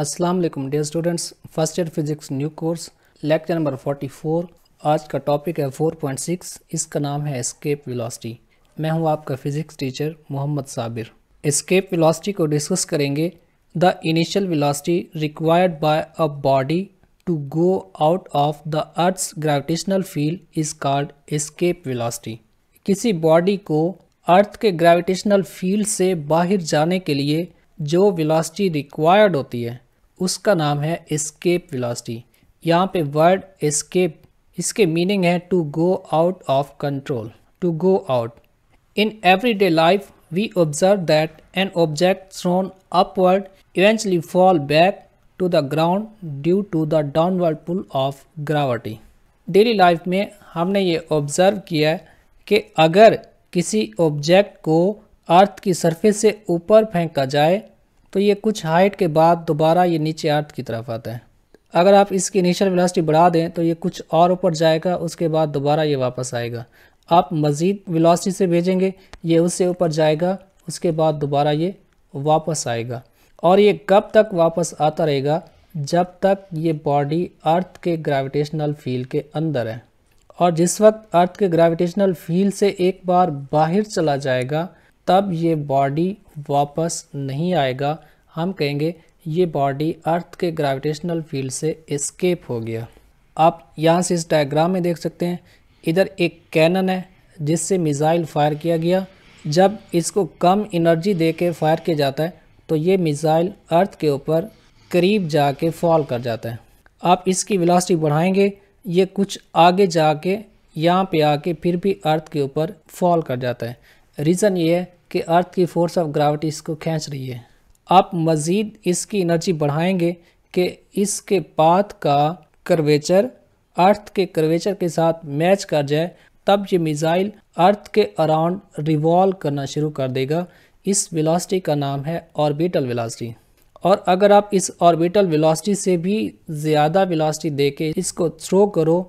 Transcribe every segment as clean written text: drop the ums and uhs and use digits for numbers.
अस्सलाम वालेकुम dear students, first year physics new course lecture number 44। आज का टॉपिक है 4.6। इसका नाम है एस्केप वेलोसिटी। मैं हूं आपका physics teacher Mohammad Sabir. Escape velocity को डिस्कस करेंगे। The initial velocity required by a body to go out of the earth's gravitational field is called escape velocity. किसी बॉडी को अर्थ के ग्रेविटेशनल फील्ड से बाहर जाने के लिए जो वेलोसिटी रिक्वायर्ड होती है उसका नाम है एस्केप वेलोसिटी। यहाँ पे वर्ड एस्केप, इसके मीनिंग है to go out of control, to go out. In everyday life we observe that an object thrown upward eventually fall back to the ground due to the downward pull of gravity. Daily life में हमने ये observe किया है कि अगर किसी object को अर्थ की सरफेस से ऊपर फेंका जाए तो ये कुछ हाइट के बाद दोबारा ये नीचे अर्थ की तरफ आता है। अगर आप इसकी इनिशियल वेलोसिटी बढ़ा दें तो ये कुछ और ऊपर जाएगा, उसके बाद दोबारा ये वापस आएगा। आप मज़ीद वेलोसिटी से भेजेंगे, ये उससे ऊपर जाएगा, उसके बाद दोबारा ये वापस आएगा। और ये कब तक वापस आता रहेगा? जब तक ये बॉडी अर्थ के ग्रेविटेशनल फील्ड के अंदर है। और जिस वक्त अर्थ के ग्रेविटेशनल फील्ड से एक बार बाहर चला जाएगा तब ये बॉडी वापस नहीं आएगा। हम कहेंगे ये बॉडी अर्थ के ग्रेविटेशनल फील्ड से एस्केप हो गया। आप यहाँ से इस डायग्राम में देख सकते हैं, इधर एक कैनन है जिससे मिसाइल फायर किया गया। जब इसको कम एनर्जी दे के फायर किया जाता है तो ये मिसाइल अर्थ के ऊपर करीब जाके फॉल कर जाता है। आप इसकी वेलोसिटी बढ़ाएंगे, ये कुछ आगे जाके यहाँ पे आके फिर भी अर्थ के ऊपर फॉल कर जाता है। रीज़न ये है कि अर्थ की फोर्स ऑफ ग्रेविटी इसको खींच रही है। आप मज़ीद इसकी एनर्जी बढ़ाएंगे कि इसके पाथ का कर्वेचर अर्थ के कर्वेचर के साथ मैच कर जाए, तब ये मिसाइल अर्थ के अराउंड रिवॉल्व करना शुरू कर देगा। इस वेलोसिटी का नाम है ऑर्बिटल वेलोसिटी। और अगर आप इस ऑर्बिटल वेलोसिटी से भी ज़्यादा वेलोसिटी देके इसको थ्रो करो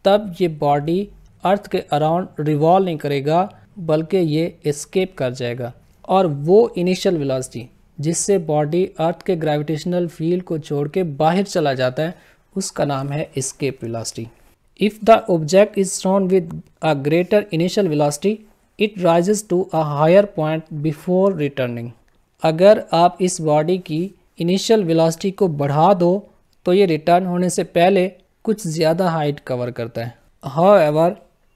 तब ये बॉडी अर्थ के अराउंड रिवॉल्व नहीं करेगा बल्कि ये एस्केप कर जाएगा। और वो इनिशियल वेलोसिटी जिससे बॉडी अर्थ के ग्रेविटेशनल फील्ड को छोड़ के बाहर चला जाता है उसका नाम है escape velocity. If the object is thrown with a greater initial velocity it rises to a higher point before returning. अगर आप इस बॉडी की इनिशियल वेलोसिटी को बढ़ा दो तो ये रिटर्न होने से पहले कुछ ज़्यादा हाइट कवर करता है। However,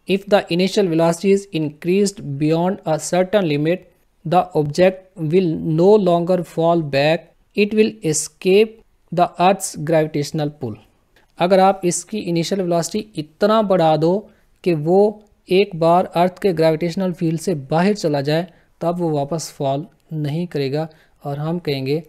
if the initial velocity is increased beyond a certain limit, the object will no longer fall back, it will escape the Earth's gravitational pull. अगर आप इसकी इनिशियल वेलोसिटी इतना बढ़ा दो कि वो एक बार अर्थ के ग्रेविटेशनल फील्ड से बाहर चला जाए तब वो वापस फॉल नहीं करेगा और हम कहेंगे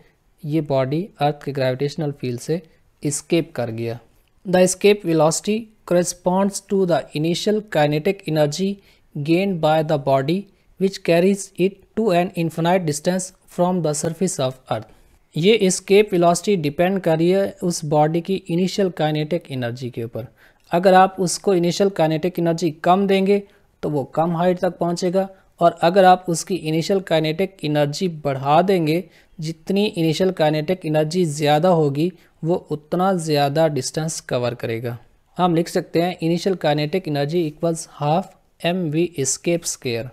ये बॉडी अर्थ के ग्रेविटेशनल फील्ड से एस्केप कर गया। The escape velocity corresponds to the initial kinetic energy gained by the body which carries it to an infinite distance from the surface of earth. ये escape velocity डिपेंड कर रही है उस body की initial kinetic energy के ऊपर। अगर आप उसको इनिशियल काइनेटिक एनर्जी कम देंगे तो वो कम हाइट तक पहुंचेगा, और अगर आप उसकी इनिशियल काइनेटिक एनर्जी बढ़ा देंगे, जितनी इनिशियल काइनेटिक एनर्जी ज़्यादा होगी वो उतना ज़्यादा डिस्टेंस कवर करेगा। हम लिख सकते हैं initial kinetic energy equals half mv escape square.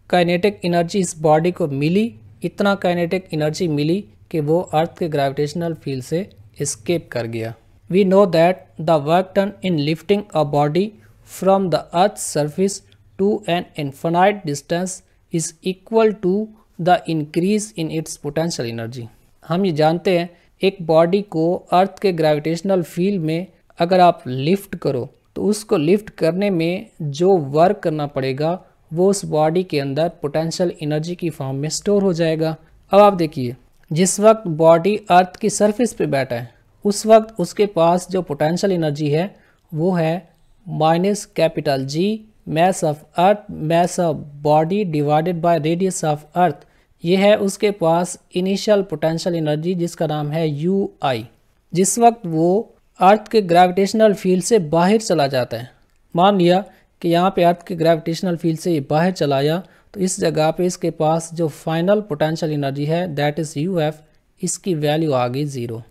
Kinetic energy इस बॉडी को मिली, इतना काइनेटिक एनर्जी मिली कि वो अर्थ के ग्रेविटेशनल फील्ड से एस्केप कर गया। We know that the work done in lifting a body from the earth surface to an infinite distance is equal to the increase in its potential energy. हम ये जानते हैं एक बॉडी को earth के ग्रेविटेशनल फील्ड में अगर आप लिफ्ट करो तो उसको लिफ्ट करने में जो वर्क करना पड़ेगा वो उस बॉडी के अंदर पोटेंशियल एनर्जी की फॉर्म में स्टोर हो जाएगा। अब आप देखिए, जिस वक्त बॉडी अर्थ की सरफेस पे बैठा है उस वक्त उसके पास जो पोटेंशियल एनर्जी है वो है -G mass of earth mass of body divided by radius of earth। ये है उसके पास इनिशियल पोटेंशियल एनर्जी जिसका नाम है UI। जिस वक्त वो अर्थ के ग्रेविटेशनल फील्ड से बाहर चला जाता है, मान लिया कि यहाँ पे अर्थ के ग्रेविटेशनल फील्ड से ये बाहर चला आया, तो इस जगह पे इसके पास जो फाइनल पोटेंशियल एनर्जी है दैट इज़ UF, इसकी वैल्यू आ गई 0।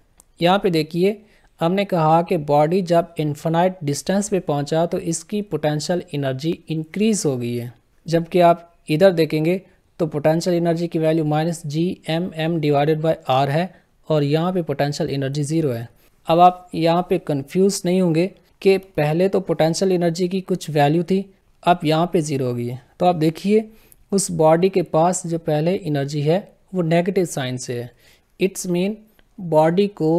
यहाँ पे देखिए हमने कहा कि बॉडी जब इन्फिनाइट डिस्टेंस पे पहुँचा तो इसकी पोटेंशियल एनर्जी इंक्रीज़ हो गई है, जबकि आप इधर देखेंगे तो पोटेंशियल एनर्जी की value -Gmm divided by r है और यहाँ पे पोटेंशियल एनर्जी 0 है। अब आप यहाँ पे कंफ्यूज नहीं होंगे कि पहले तो पोटेंशियल एनर्जी की कुछ वैल्यू थी, अब यहाँ पे 0 हो गई है। तो आप देखिए उस बॉडी के पास जो पहले एनर्जी है वो नेगेटिव साइन से है। इट्स मीन बॉडी को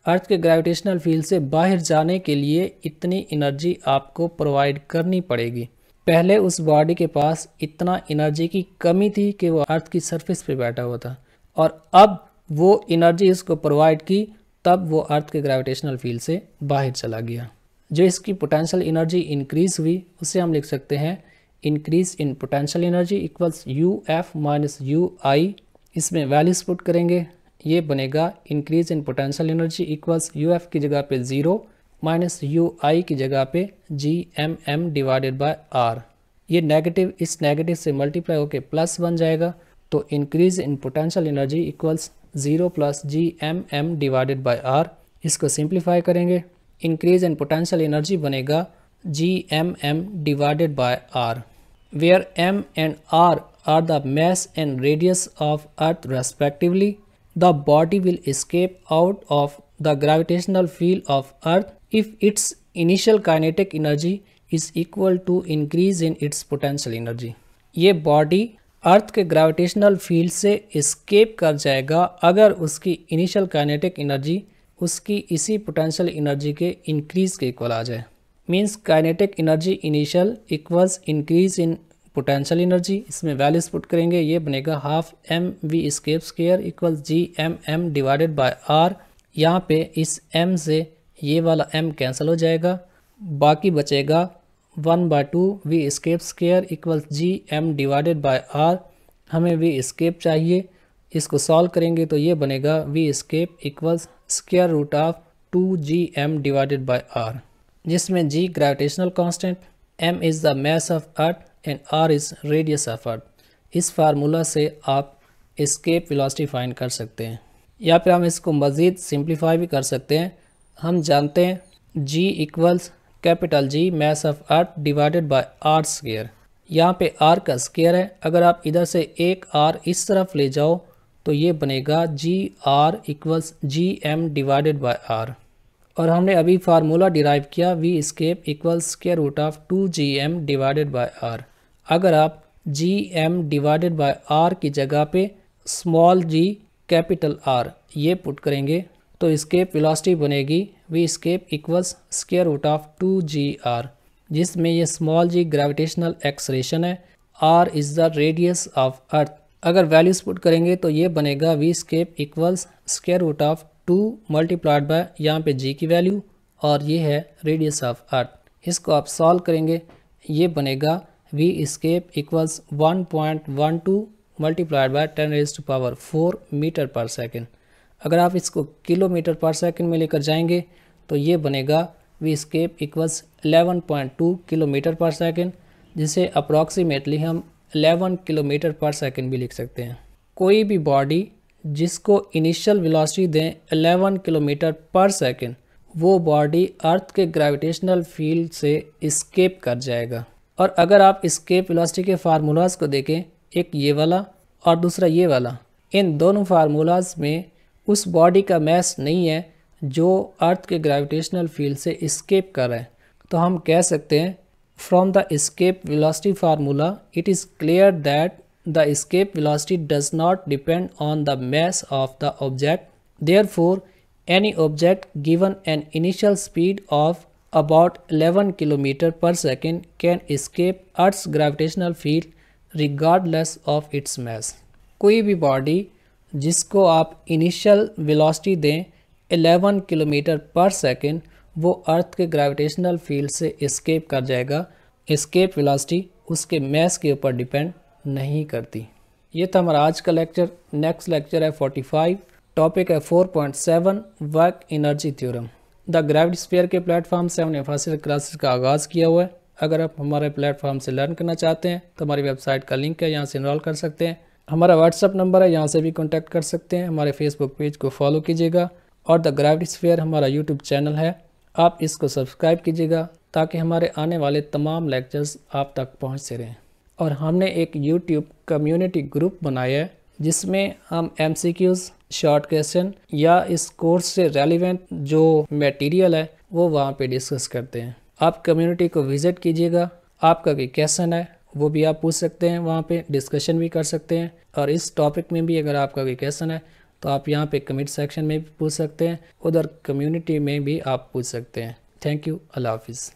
अर्थ के ग्रेविटेशनल फील्ड से बाहर जाने के लिए इतनी एनर्जी आपको प्रोवाइड करनी पड़ेगी। पहले उस बॉडी के पास इतना एनर्जी की कमी थी कि वो अर्थ की सरफेस पे बैठा हुआ था और अब वो एनर्जी इसको प्रोवाइड की, तब वो अर्थ के ग्रेविटेशनल फील्ड से बाहर चला गया। जो इसकी पोटेंशियल एनर्जी इंक्रीज हुई उसे हम लिख सकते हैं increase in potential energy equals UF minus UI। इसमें वैल्यूज पुट करेंगे, ये बनेगा increase in potential energy equals UF की जगह पे 0 माइनस UI की जगह पे Gmm डिवाइडेड बाय R। ये नेगेटिव इस नेगेटिव से मल्टीप्लाई होके प्लस बन जाएगा, तो increase in potential energy equals 0 plus Gmm divided by R। इसको सिंप्लीफाई करेंगे, इंक्रीज इन पोटेंशियल एनर्जी बनेगा Gmm divided by R, where M and R are the mass and radius of Earth respectively. The body will escape out of the gravitational field of Earth if its initial kinetic energy is equal to increase in its potential energy. ये body earth के gravitational field से escape कर जाएगा अगर उसकी initial kinetic energy उसकी इसी potential energy के इंक्रीज के इक्वल आ जाए। Means kinetic energy initial equals increase in potential energy. इसमें वैल्यूज पुट करेंगे, ये बनेगा half mv escape square equals Gmm divided by R। यहाँ पे इस m से ये वाला m कैंसिल हो जाएगा, बाकी बचेगा 1/2 v escape square equals Gm divided by R। हमें v escape चाहिए, इसको सॉल्व करेंगे तो ये बनेगा v escape equals square root of 2Gm divided by R, जिसमें G gravitational constant, m is the mass of earth and R is radius of earth. इस formula से आप एस्केप वेलोसिटी फाइंड कर सकते हैं, या फिर हम इसको मज़ीद सिंप्लीफाई भी कर सकते हैं। हम जानते हैं G equals capital G mass of earth divided by R square. यहाँ पे R का स्क्वायर है, अगर आप इधर से एक R इस तरफ ले जाओ तो ये बनेगा GR equals Gm divided by R। और हमने अभी फार्मूला डिराइव किया v escape equals square root of 2Gm divided by R। अगर आप Gm डिवाइडेड बाय R की जगह पे स्मॉल g कैपिटल R ये पुट करेंगे तो एस्केप वेलोसिटी बनेगी v escape equals square root of 2Gr, जिसमें ये स्मॉल g ग्रेविटेशनल एक्सलेरेशन है, R is the radius of earth. अगर वैल्यूज पुट करेंगे तो ये बनेगा v escape equals square root of 2 multiplied by यहाँ पे g की वैल्यू और ये है रेडियस ऑफ अर्थ। इसको आप सॉल्व करेंगे, ये बनेगा v escape equals 1.12 multiplied by 10⁴ metre पर सेकेंड। अगर आप इसको किलोमीटर पर सेकेंड में लेकर जाएंगे तो ये बनेगा v escape इक्वल्स 11.2 किलोमीटर पर सेकेंड, जिसे अप्रॉक्सीमेटली हम 11 किलोमीटर पर सेकेंड भी लिख सकते हैं। कोई भी बॉडी जिसको इनिशियल वेलोसिटी दें 11 किलोमीटर पर सेकेंड, वो बॉडी अर्थ के ग्रेविटेशनल फील्ड से एस्केप कर जाएगा। और अगर आप एस्केप वेलोसिटी के फार्मूलाज को देखें, एक ये वाला और दूसरा ये वाला, इन दोनों फार्मूलाज में उस बॉडी का मास नहीं है जो अर्थ के ग्रेविटेशनल फील्ड से एस्केप कर रहा है। तो हम कह सकते हैं from the escape velocity formula it is clear that the escape velocity does not depend on the mass of the object. Therefore, any object given an initial speed of about 11 km per second can escape Earth's gravitational field regardless of its mass. कोई भी body जिसको आप initial velocity दें 11 kilometre पर second, वो अर्थ के gravitational field से escape कर जाएगा। एस्केप वेलोसिटी उसके मास के ऊपर डिपेंड नहीं करती। ये था हमारा आज का लेक्चर। नेक्स्ट लेक्चर है 45, टॉपिक है 4.7 work energy theorem. The gravity sphere के प्लेटफॉर्म से हमने फॉसिल क्लासेस का आगाज़ किया हुआ है। अगर आप हमारे प्लेटफॉर्म से लर्न करना चाहते हैं तो हमारी वेबसाइट का लिंक है, यहाँ से इनरोल कर सकते हैं। हमारा व्हाट्सअप नंबर है, यहाँ से भी कॉन्टैक्ट कर सकते हैं। हमारे फेसबुक पेज को फॉलो कीजिएगा और द ग्रेविटी स्फीयर हमारा यूट्यूब चैनल है, आप इसको सब्सक्राइब कीजिएगा ताकि हमारे आने वाले तमाम लेक्चर्स आप तक पहुंचते रहें। और हमने एक यूट्यूब कम्युनिटी ग्रुप बनाया है जिसमें हम MCQs, शॉर्ट क्वेश्चन या इस कोर्स से रेलिवेंट जो मटेरियल है वो वहाँ पे डिस्कस करते हैं। आप कम्युनिटी को विज़िट कीजिएगा, आपका कोई क्वेश्चन है वो भी आप पूछ सकते हैं, वहाँ पे डिस्कशन भी कर सकते हैं। और इस टॉपिक में भी अगर आपका कोई क्वेश्चन है तो आप यहाँ पे कमेंट सेक्शन में भी पूछ सकते हैं, उधर कम्युनिटी में भी आप पूछ सकते हैं। थैंक यू, अल्लाह हाफिज़।